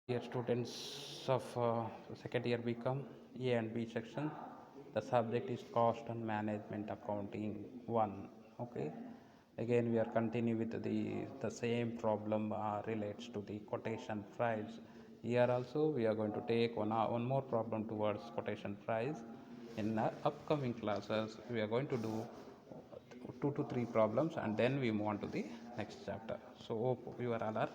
Dear students of second year BCom A and B section, the subject is cost and management accounting 1. Okay, again we are continuing with the same problem relates to the quotation price. Here also we are going to take one more problem towards quotation price. In upcoming classes we are going to do 2 to 3 problems and then we move on to the next chapter. So hope you are all are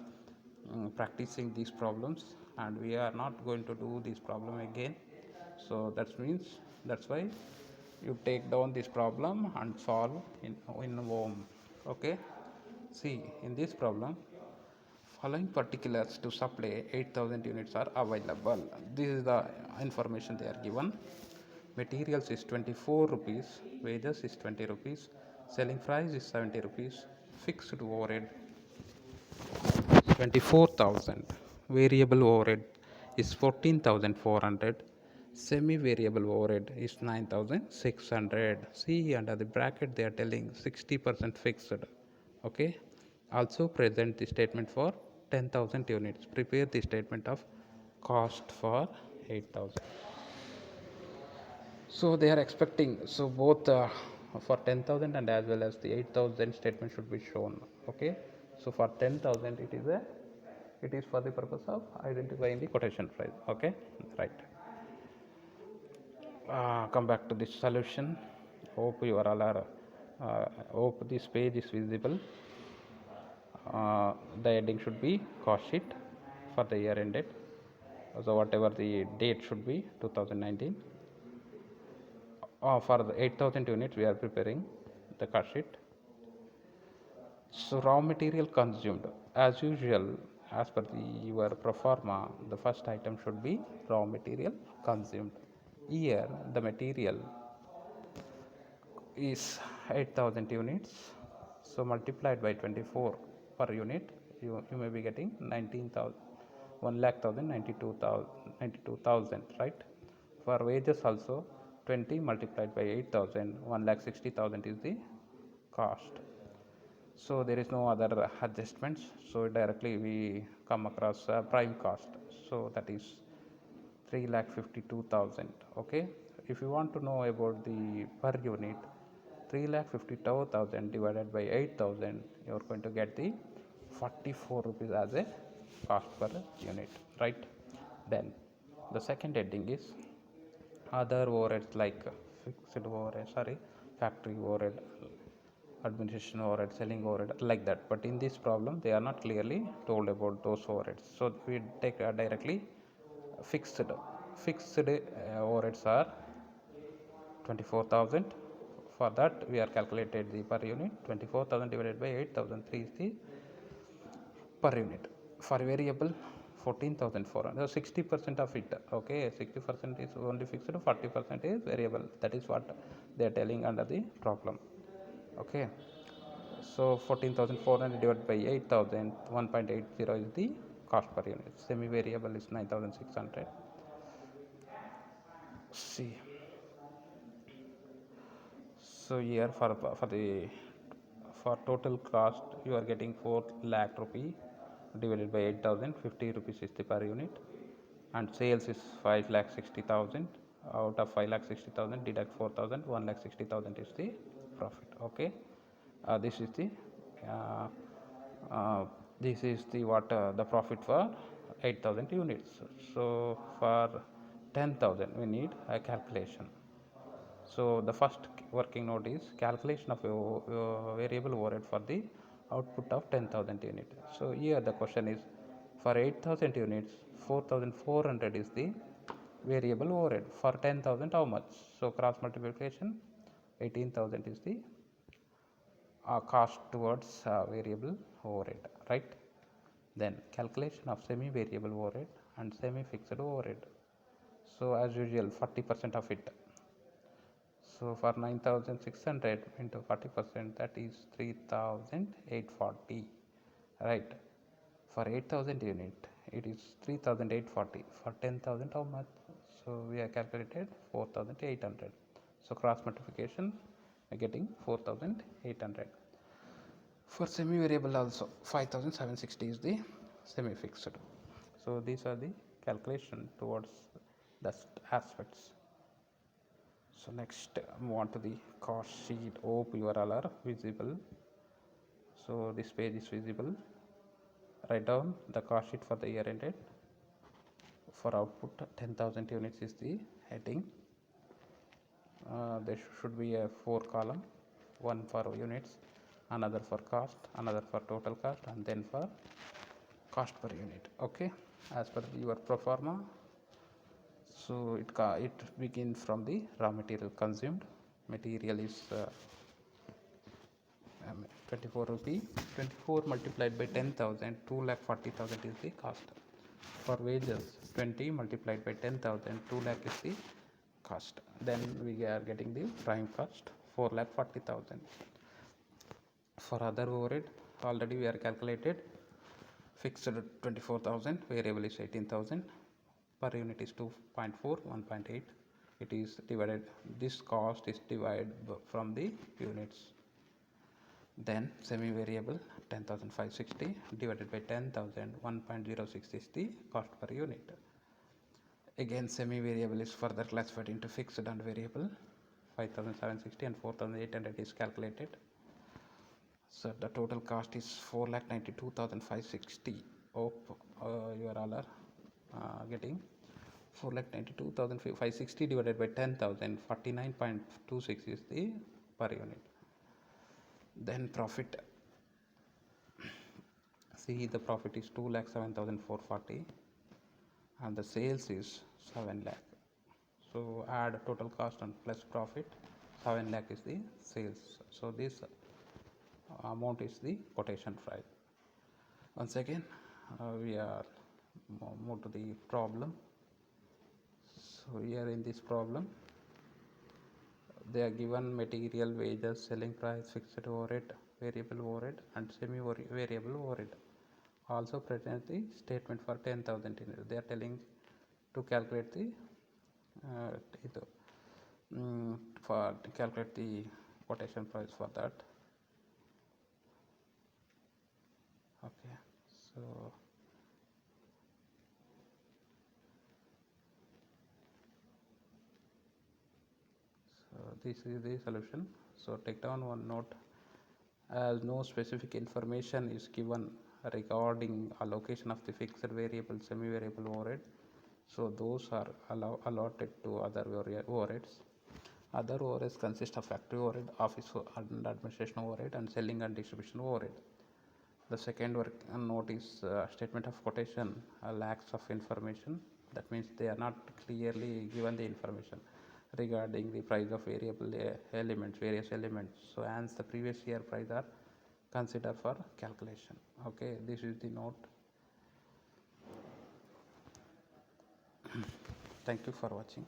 practicing these problems, and we are not going to do this problem again. So that means that's why you take down this problem and solve in home. Okay, see, in this problem, following particulars to supply 8,000 units are available. This is the information they are given. Materials is 24 rupees, wages is 20 rupees, selling price is 70 rupees, fixed overhead 24,000, variable overhead is 14,400, semi variable overhead is 9,600. See, under the bracket they are telling 60% fixed. Okay, also present the statement for 10,000 units. Prepare the statement of cost for 8,000. So they are expecting, so both for 10,000 and as well as the 8,000 statement should be shown. Okay, so for 10,000 it is for the purpose of identifying the quotation price. Okay, right. Come back to this solution. Hope you are all are hope this page is visible. The heading should be cost sheet for the year ended, so whatever the date should be 2019. For the 8,000 units we are preparing the cost sheet. So raw material consumed as usual, as per your pro forma, the first item should be raw material consumed. Here the material is 8,000 units, so multiplied by 24 per unit, you may be getting 19,000, 1 lakh thousand 92,000, right? For wages also 20 multiplied by 8,000, 1 lakh 60,000 is the cost. So there is no other adjustments, so directly we come across prime cost, so that is 3,52,000. Okay, if you want to know about the per unit, 3,52,000 divided by 8,000, you are going to get the 44 rupees as a cost per unit, right? Then the second heading is other overheads like fixed overhead, factory overhead, administration overhead, selling overhead, like that. But in this problem they are not clearly told about those overheads, so we take directly fixed overheads are 24,000. For that we are calculated the per unit 24,000 divided by 8,003 is the per unit. For variable 14,400, so 60% of it. Okay, 60% is only fixed, 40% is variable. That is what they are telling under the problem. Okay, so 14,400 divided by 8,000, 1.80 is the cost per unit. Semi variable is 9,600. See, so here for total cost you are getting 4 lakh rupee divided by 8,000, 50 rupees is the per unit, and sales is 5 lakh 60,000. Out of 5 lakh 60,000 deduct 4,000, 1 lakh 60,000 is the profit. Okay, this is the uh, uh, what the profit for 8,000 units. So for 10,000 we need a calculation. So the first working note is calculation of variable overhead for the output of 10,000 units. So here the question is, for 8,000 units 4,400 is the variable overhead. For 10,000 how much? So cross multiplication 18,000 is the cost towards variable overhead, right? Then calculation of semi variable overhead and semi fixed overhead. So as usual 40% of it. So for 9,600 into 40%, that is 3,840, right? For 8,000 unit it is 3,840. For 10,000 how much? So we have calculated 4,800. So cross multiplication we are getting 4,800. For semi variable also 5,760 is the semi fixed. So these are the calculation towards the aspects. So next move on to the cost sheet. Hope you all are visible. So this page is visible. Write down the cost sheet for the year ended. For output 10,000 units is the heading. There should be a 4 column, one for units, another for cost, another for total cost, and then for cost per unit. Okay, as per your pro forma. So it begins from the raw material consumed. Material is 24 rupee. 24 multiplied by 10,000, 2,40,000 is the cost. For wages, 20 multiplied by 10,000, 2 lakh is the cost. Then we are getting the prime cost, 4,40,000. For other overhead, already we are calculated. Fixed 24,000, variable is 18,000. Per unit is 2.4, 1.8. It is divided. This cost is divided from the units. Then semi-variable 10,560 divided by 10,000, 1.06 is the cost per unit. Again, semi-variable is further classified into fixed and variable. 5,760 and 4,800 is calculated. So the total cost is 4,92,560. Hope you are all getting 4,92,560 divided by 10,000, 49.26 is the per unit. Then profit. See, the profit is 2,07,440 and the sales is 7 lakh. So add total cost and plus profit, 7 lakh is the sales. So this amount is the quotation price. Once again, we are move to the problem. So here in this problem, they are given material, wages, selling price, fixed overhead, variable overhead, and semi-variable overhead. Also present the statement for 10,000 units. They are telling to calculate the calculate the quotation price for that. Okay, so this is the solution. So take down one note. As no specific information is given regarding allocation of the fixed variable, semi-variable overhead, so those are allotted to other overheads. Other overheads consist of factory overhead, office and administration overhead, and selling and distribution overhead. The second note is statement of quotation lacks of information. That means they are not clearly given the information regarding the price of variable elements, various elements. So hence the previous year price are considered for calculation. Okay, this is the note. Thank you for watching.